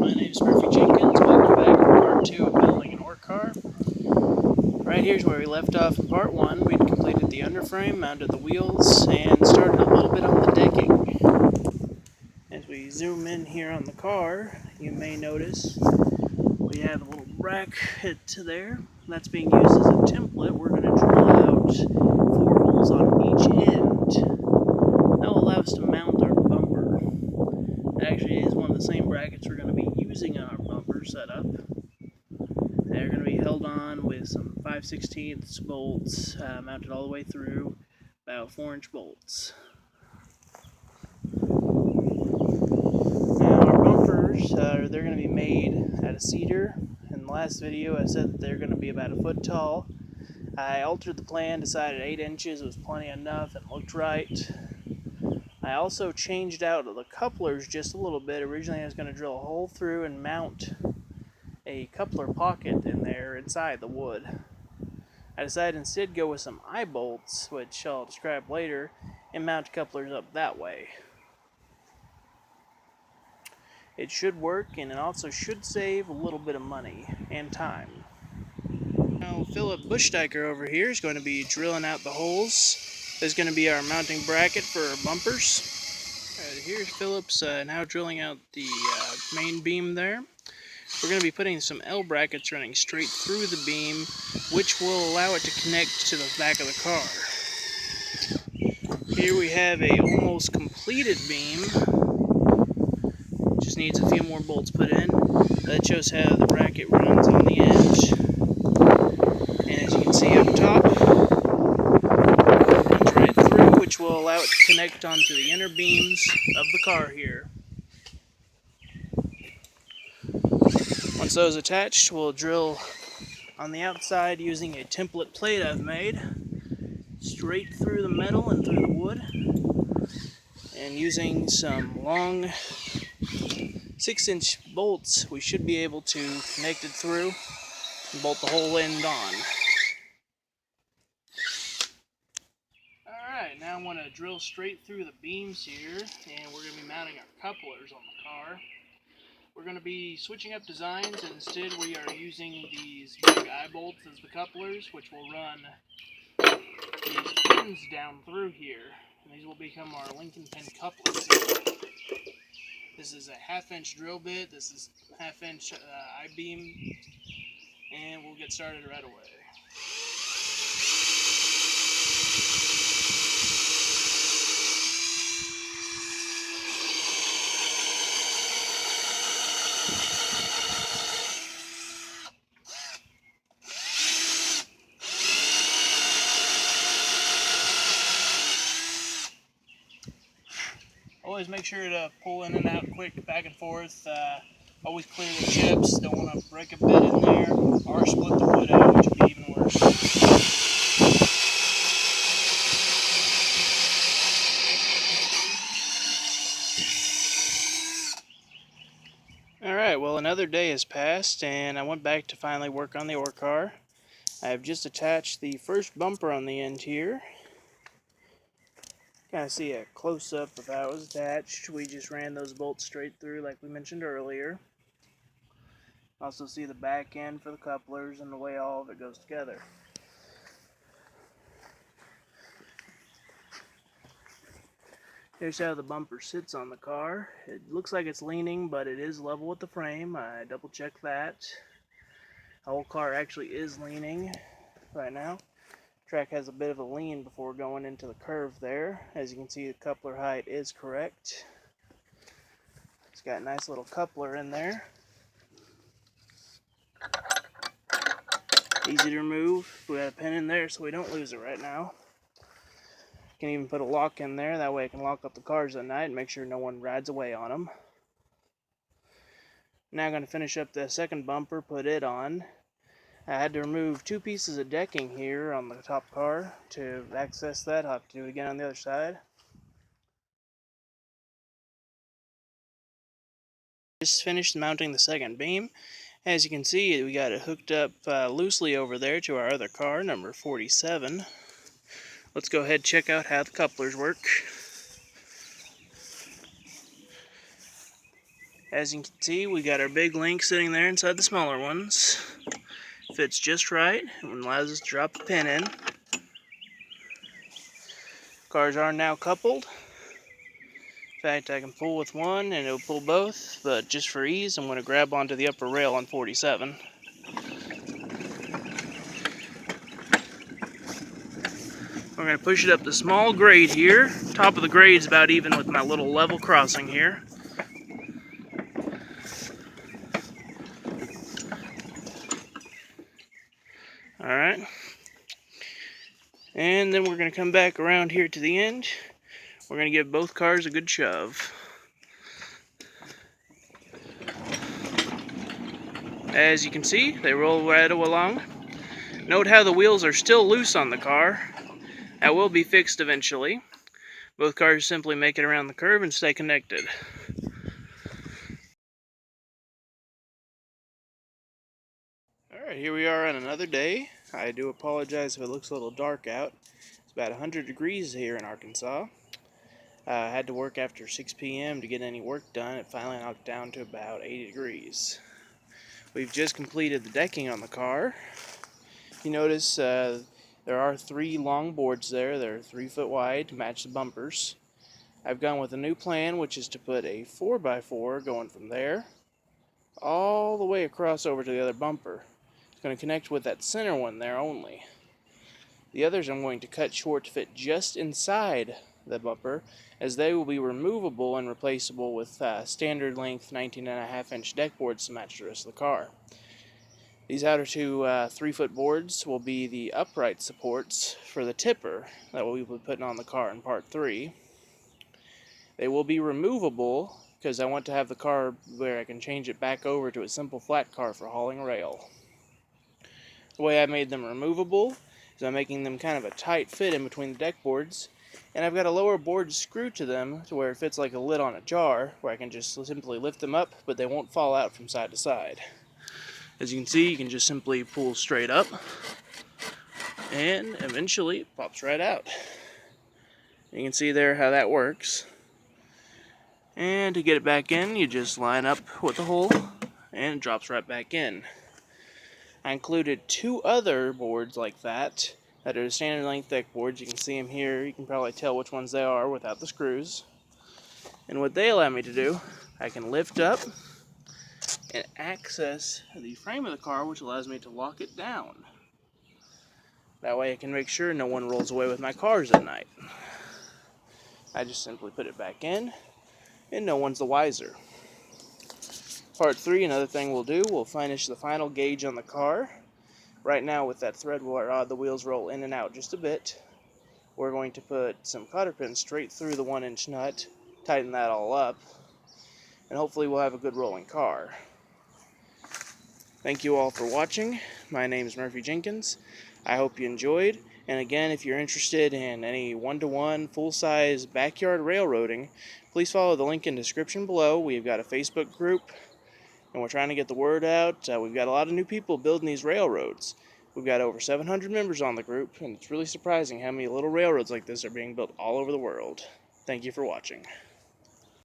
my name is Murphy Jenkins. Welcome back to part 2 of building an ore car. Right here's where we left off in part 1. We'd completed the underframe, mounted the wheels, and started a little bit on the decking. As we zoom in here on the car, you may notice we have a little bracket there. That's being used as a template. We're going to drill out 4 holes on each end. That will allow us to mount our bumper. It actually is one of the same brackets we're going to be using in our bumper setup. They're going to be held on with some 5/16 bolts mounted all the way through, about 4-inch bolts. Now our bumpers, they're going to be made out of cedar. In the last video I said that they're going to be about 1 foot tall. I altered the plan, decided 8 inches was plenty enough and looked right. I also changed out the couplers just a little bit. Originally I was going to drill a hole through and mount a coupler pocket in there inside the wood. I decided instead to go with some eye bolts, which I'll describe later, and mount couplers up that way. It should work, and it also should save a little bit of money and time. Now Philip Bushdiker over here is going to be drilling out the holes. There's going to be our mounting bracket for our bumpers. Here's Philip's now drilling out the main beam there. We're going to be putting some L brackets running straight through the beam, which will allow it to connect to the back of the car. Here we have a almost completed beam. Just needs a few more bolts put in. That shows how the bracket runs on the edge. And as you can see up top, it runs right through, which will allow it to connect onto the inner beams of the car here. Once those attached, we'll drill on the outside using a template plate I've made, straight through the metal and through the wood, and using some long 6-inch bolts we should be able to connect it through and bolt the whole end on. Alright, now I'm going to drill straight through the beams here, and we're going to be mounting our couplers on the car. We're going to be switching up designs, and instead we are using these big eye bolts as the couplers, which will run these pins down through here, and these will become our Lincoln pin couplers. This is a 1/2-inch drill bit, this is 1/2-inch I-beam, and we'll get started right away. Always make sure to pull in and out quick, back and forth. Always clear the chips. Don't want to break a bit in there or split the wood out, which would be even worse. Alright, well another day has passed and I went back to finally work on the ore car. I have just attached the first bumper on the end here. Kind of see a close-up of how it was attached. We just ran those bolts straight through like we mentioned earlier. Also see the back end for the couplers and the way all of it goes together. Here's how the bumper sits on the car. It looks like it's leaning, but it is level with the frame. I double-checked that. The whole car actually is leaning right now. Track has a bit of a lean before going into the curve there. As you can see, the coupler height is correct. It's got a nice little coupler in there. Easy to remove. We got a pin in there so we don't lose it right now. Can even put a lock in there, that way I can lock up the cars at night and make sure no one rides away on them. Now I'm going to finish up the second bumper, put it on. I had to remove 2 pieces of decking here on the top car to access that. I'll have to do it again on the other side. Just finished mounting the second beam. As you can see, we got it hooked up loosely over there to our other car, number 47. Let's go ahead and check out how the couplers work. As you can see, we got our big link sitting there inside the smaller ones. Fits just right and allows us to drop a pin in. Cars are now coupled. In fact, I can pull with one and it'll pull both, but just for ease, I'm going to grab onto the upper rail on 47. We're going to push it up the small grade here. Top of the grade is about even with my little level crossing here. Alright. And then we're going to come back around here to the end. We're going to give both cars a good shove. As you can see, they roll right along. Note how the wheels are still loose on the car. That will be fixed eventually. Both cars simply make it around the curve and stay connected. Alright, here we are on another day. I do apologize if it looks a little dark out. It's about 100 degrees here in Arkansas. I had to work after 6 p.m. to get any work done. It finally knocked down to about 80 degrees. We've just completed the decking on the car. You notice there are 3 long boards there. They're 3 foot wide to match the bumpers. I've gone with a new plan, which is to put a 4x4 going from there all the way across over to the other bumper. It's going to connect with that center one there only. The others I'm going to cut short to fit just inside the bumper, as they will be removable and replaceable with standard length 19.5-inch deck boards to match the rest of the car. These outer 2 3-foot boards will be the upright supports for the tipper that we'll be putting on the car in part 3. They will be removable because I want to have the car where I can change it back over to a simple flat car for hauling rail. The way I made them removable is I'm making them kind of a tight fit in between the deck boards, and I've got a lower board screwed to them to where it fits like a lid on a jar, where I can just simply lift them up, but they won't fall out from side to side. As you can see, you can just simply pull straight up, and eventually it pops right out. You can see there how that works. And to get it back in, you just line up with the hole, and it drops right back in. I included 2 other boards like that are standard length deck boards. You can see them here. You can probably tell which ones they are without the screws. And what they allow me to do, I can lift up and access the frame of the car, which allows me to lock it down. That way I can make sure no one rolls away with my cars at night. I just simply put it back in, and no one's the wiser. Part 3, another thing we'll do, we'll finish the final gauge on the car. Right now with that thread rod, the wheels roll in and out just a bit. We're going to put some cotter pins straight through the 1-inch nut, tighten that all up, and hopefully we'll have a good rolling car. Thank you all for watching. My name is Murphy Jenkins. I hope you enjoyed. And again, if you're interested in any one-to-one, full-size backyard railroading, please follow the link in the description below. We've got a Facebook group, and we're trying to get the word out. We've got a lot of new people building these railroads. We've got over 700 members on the group, and it's really surprising how many little railroads like this are being built all over the world. Thank you for watching.